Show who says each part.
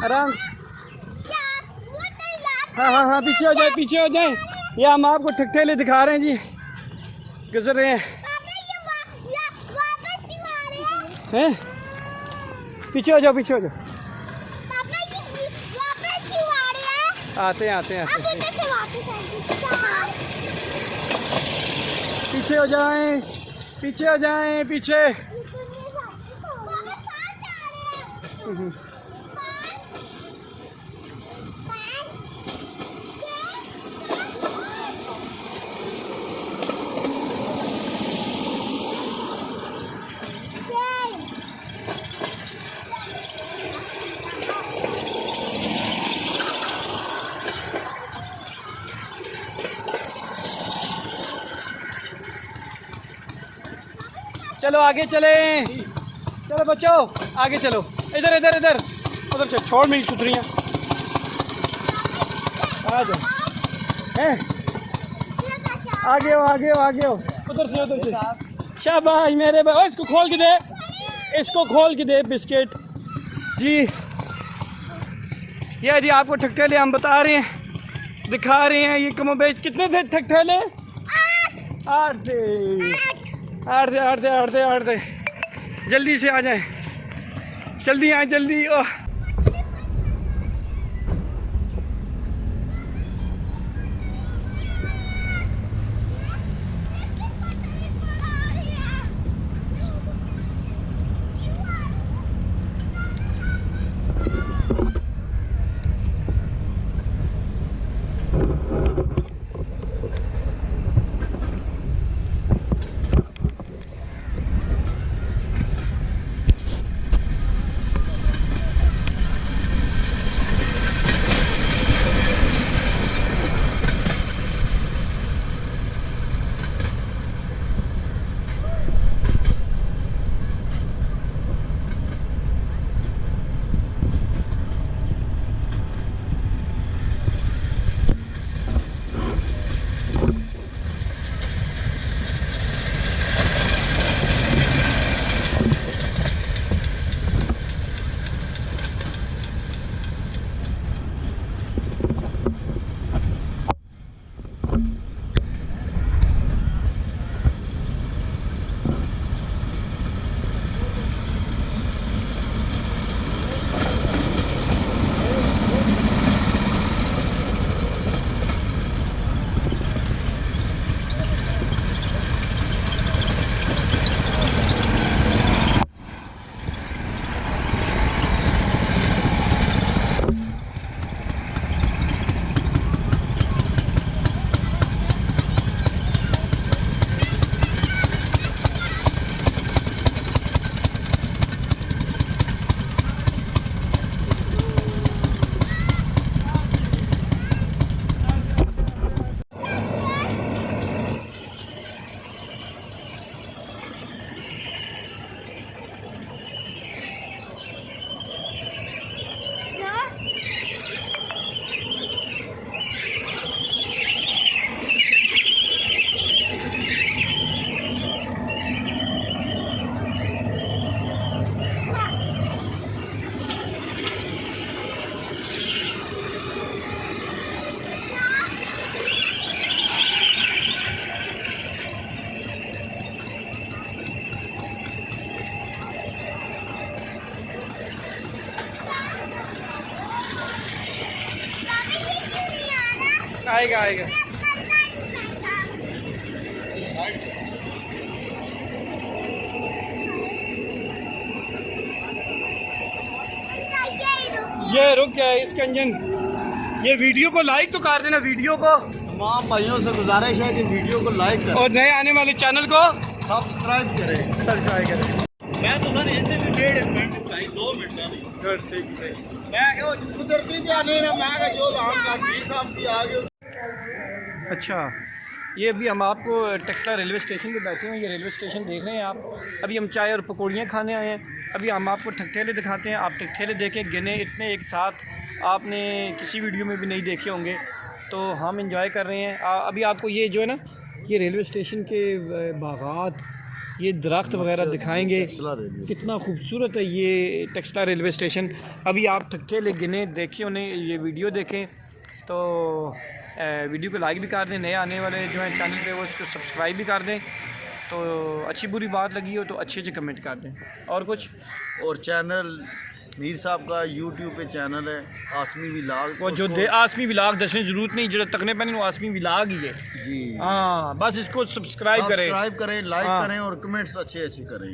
Speaker 1: आराम से। हाँ हाँ हाँ, पीछे हो जाए, पीछे हो जाए। ये हम आपको ठकठेले दिखा रहे हैं जी, गुजर रहे हैं। पीछे हो जाओ, पीछे हो जाओ। आते हैं आते हैं आते हैं। पीछे हो जाएं, पीछे हो जाएं, पीछे। चलो आगे चले, चलो बच्चों आगे चलो। इधर इधर इधर, उधर से छोड़ मेरी सुथरियाँ। आ जाओ, हैं आगे हो आगे हो आगे हो, उधर से उधर से। शाबाश मेरे भाई। इसको खोल के दे, इसको खोल के दे बिस्किट जी। ये जी आपको ठकठेले हम बता रहे हैं, दिखा रहे हैं। ये कमोबेश कितने थे ठकठेले? 8 थे, 8 थे, 8 थे, 8 थे, 8 थे। जल्दी से आ जाएं, जल्दी आए जल्दी। ओह आएगा आएगा। ये रुक गया इसका इंजन। ये वीडियो को लाइक तो कर देना, वीडियो को।
Speaker 2: तमाम भाइयों से गुजारिश है कि वीडियो को लाइक करें
Speaker 1: और नए आने वाले चैनल को
Speaker 2: सब्सक्राइब करें।
Speaker 1: सब्सक्राइब करें।
Speaker 2: मैं तो सर ऐसे भी 1.5 मिनट चाहिए, 2 मिनट नहीं। मैं कुदरती भी आने ना, मैं जो साहब भी आ गए।
Speaker 1: अच्छा, ये अभी हम आपको टेक्सला रेलवे स्टेशन पे बैठे हैं। ये रेलवे स्टेशन देख रहे हैं आप। अभी हम चाय और पकौड़ियाँ खाने आए हैं। अभी हम आपको ठकठेले दिखाते हैं। आप ठकठेले देखें, गिने इतने एक साथ आपने किसी वीडियो में भी नहीं देखे होंगे, तो हम इंजॉय कर रहे हैं। अभी आपको ये जो है ना, ये रेलवे स्टेशन के बागात ये दरख्त वगैरह दिखाएंगे।
Speaker 2: टेक्सला रेलवे
Speaker 1: कितना खूबसूरत है ये टेक्सला रेलवे स्टेशन। अभी आप ठक्ठेले गिने देखें, उन्हें ये वीडियो देखें तो वीडियो को लाइक भी कर दें, नए आने वाले जो है चैनल पे वो इसको सब्सक्राइब भी कर दें। तो अच्छी बुरी बात लगी हो तो अच्छे से कमेंट कर दें। और कुछ
Speaker 2: और चैनल मीर साहब का यूट्यूब पे चैनल है आसमी विलाग,
Speaker 1: वो जो आसमी विलाग दसने जरूरत नहीं, जो तकने पैने वो आसमी विलाग ही है
Speaker 2: जी।
Speaker 1: हाँ, बस इसको सब्सक्राइब करें,
Speaker 2: लाइक
Speaker 1: हाँ।
Speaker 2: करें और कमेंट्स अच्छे करें।